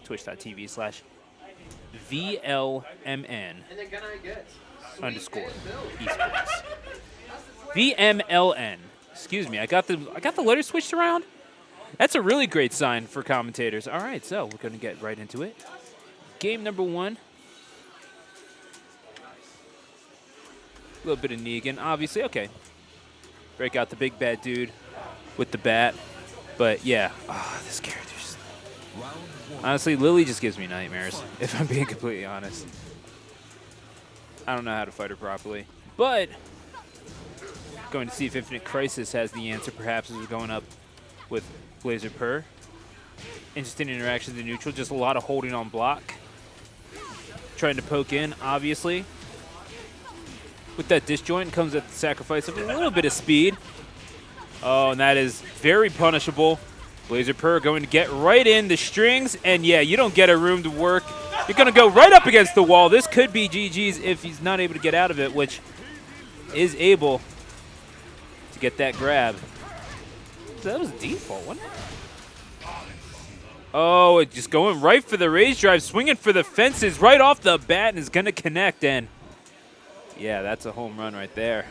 twitch.tv/VLMN_esports. VMLN. Excuse me, I got the letters switched around. That's a really great sign for commentators. All right, so we're going to get right into it. Game number 1. A little bit of Negan, obviously. Okay. Break out the big bad dude with the bat. But, yeah. Oh, this character's... Honestly, Lily just gives me nightmares, if I'm being completely honest. I don't know how to fight her properly. But, going to see if InfiniteCrysis has the answer, perhaps, as we're going up with BlazerPurr. Interesting interactions in neutral, just a lot of holding on block. Trying to poke in, obviously. With that disjoint comes at the sacrifice of a little bit of speed. Oh, and that is very punishable. BlazerPurr going to get right in the strings, and yeah, you don't get a room to work. You're going to go right up against the wall. This could be GG's if he's not able to get out of it, which is able to get that grab. So that was a default, wasn't it? Oh, just going right for the rage drive, swinging for the fences right off the bat, and is going to connect, and yeah, that's a home run right there.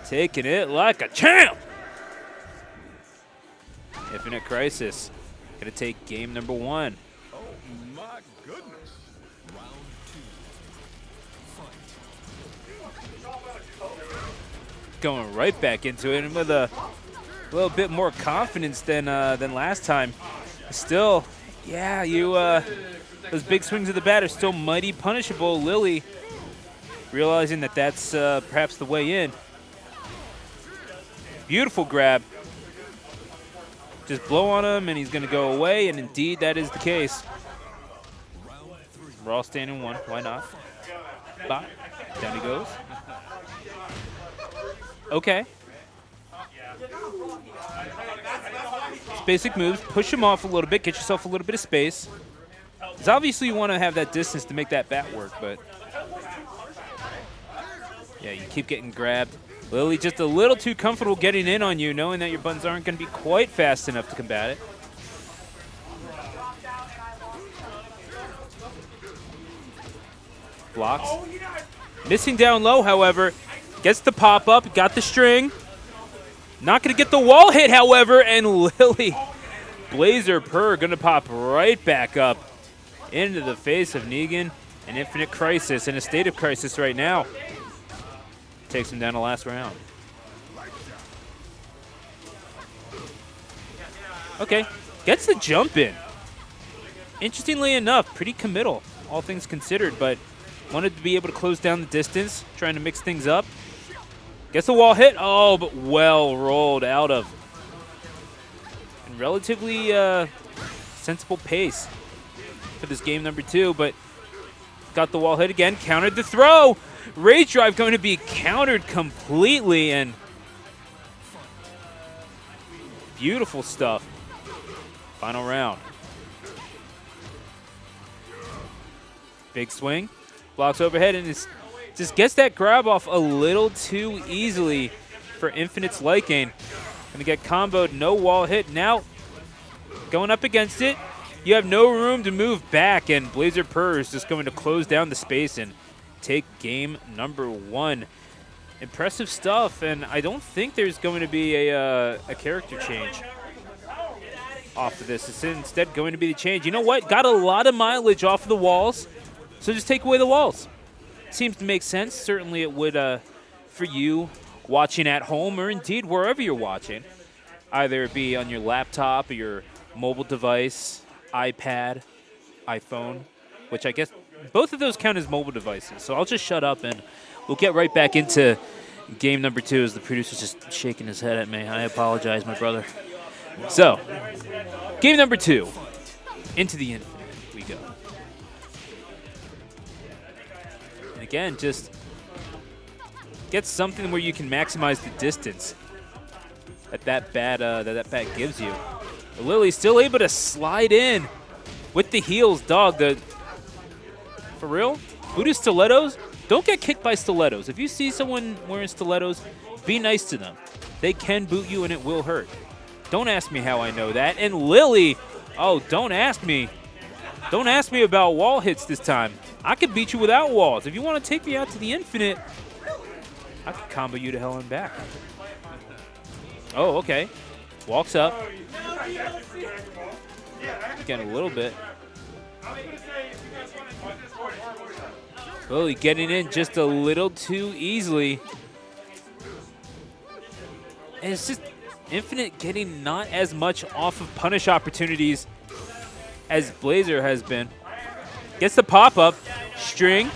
Taking it like a champ. InfiniteCrysis going to take game number 1. Oh my goodness. Round 2. Fight. Going right back into it, and with a little bit more confidence than last time. Still, yeah, those big swings of the bat are still mighty punishable. Lily realizing that that's perhaps the way in. Beautiful grab. Just blow on him, and he's going to go away, and indeed that is the case. We're all standing 1. Why not? Bop. Down he goes. Okay. Just basic moves. Push him off a little bit. Get yourself a little bit of space. Because obviously you want to have that distance to make that bat work, but yeah, you keep getting grabbed. Lily just a little too comfortable getting in on you, knowing that your buttons aren't going to be quite fast enough to combat it. Blocks. Missing down low, however. Gets the pop-up, got the string. Not going to get the wall hit, however, and Lily, BlazerPurr, going to pop right back up into the face of Negan and InfiniteCrysis in a state of crisis right now. Takes him down the last round. Okay, gets the jump in. Interestingly enough, pretty committal, all things considered, but wanted to be able to close down the distance, trying to mix things up. Gets the wall hit, oh, but well rolled out of. And relatively sensible pace for this game number 2, but got the wall hit again, countered the throw. Rage drive going to be countered completely, and beautiful stuff. Final round. Big swing, blocks overhead, and just gets that grab off a little too easily for Infinite's liking. Gonna get comboed, no wall hit. Now, going up against it, you have no room to move back, and BlazerPurr is just going to close down the space and take game number 1. Impressive stuff, and I don't think there's going to be a character change off of this. It's instead going to be the change. You know what? Got a lot of mileage off of the walls, so just take away the walls. Seems to make sense. Certainly it would for you watching at home or indeed wherever you're watching. Either it be on your laptop or your mobile device, iPad, iPhone, which I guess both of those count as mobile devices. So I'll just shut up and we'll get right back into game number 2 as the producer's just shaking his head at me. I apologize, my brother. So, game number 2. Into the infinite we go. And again, just get something where you can maximize the distance that bat gives you. But Lily's still able to slide in with the heels, dog. For real? Voodoo stilettos? Don't get kicked by stilettos. If you see someone wearing stilettos, be nice to them. They can boot you and it will hurt. Don't ask me how I know that. And Lily, oh, don't ask me Don't ask me about wall hits this time. I could beat you without walls. If you want to take me out to the infinite, I could combo you to hell and back. Oh, okay. Walks up. Getting a little bit. Lily getting in just a little too easily. And it's just Infinite getting not as much off of punish opportunities as Blazer has been. Gets the pop-up. String.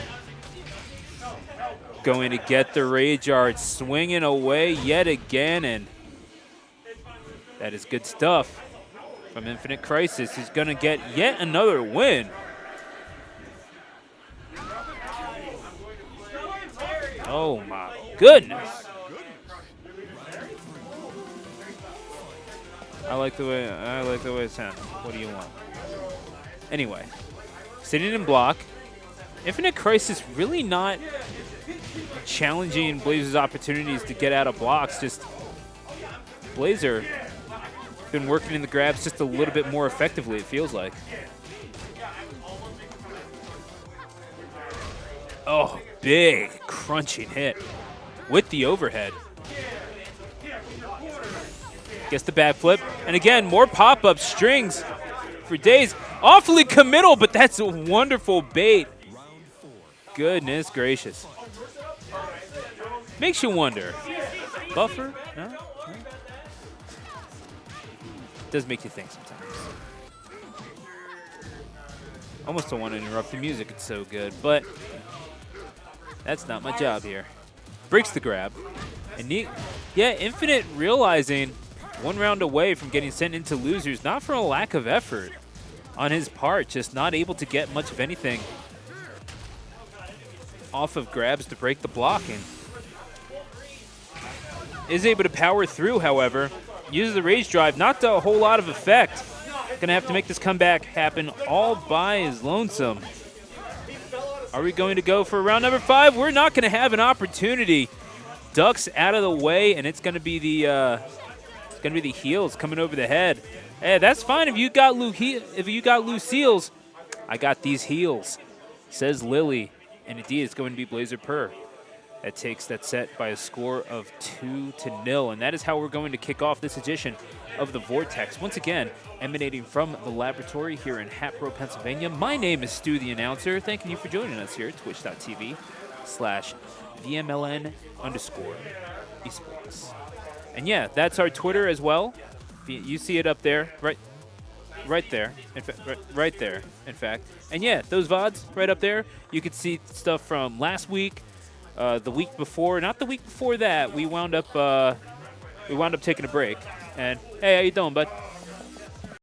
Going to get the Rage Art. Swinging away yet again. And that is good stuff from InfiniteCrysis, who's going to get yet another win. Oh my goodness. I like the way it sounds. What do you want? Anyway, sitting in block. InfiniteCrysis really not challenging Blazer's opportunities to get out of blocks. Just Blazer been working in the grabs just a little bit more effectively, it feels like. Oh, big crunching hit with the overhead. Gets the back flip. And again, more pop-up strings for days. Awfully committal, but that's a wonderful bait. Goodness gracious. Makes you wonder. Buffer? No? Does make you think sometimes. Almost don't want to interrupt the music, it's so good, but that's not my job here. Breaks the grab. And yeah, Infinite realizing one round away from getting sent into losers, not for a lack of effort on his part, just not able to get much of anything off of grabs to break the blocking. Is able to power through, however. Uses the Rage Drive, not to a whole lot of effect. Gonna have to make this comeback happen all by his lonesome. Are we going to go for round number 5? We're not gonna have an opportunity. Ducks out of the way, and it's gonna be the heels coming over the head. Hey, that's fine if you got loose heels. I got these heels, says Lily, and indeed it's going to be BlazerPurr that takes that set by a score of 2-0, and that is how we're going to kick off this edition of the Vortex. Once again, emanating from the laboratory here in Hatboro, Pennsylvania. My name is Stu, the announcer. Thanking you for joining us here at twitch.tv/VMLN_esports. And yeah, that's our Twitter as well. You see it up there, right there. Right there, in fact. And yeah, those VODs right up there. You could see stuff from last week, the week before, not the week before that. We wound up taking a break. And hey, how you doing, bud?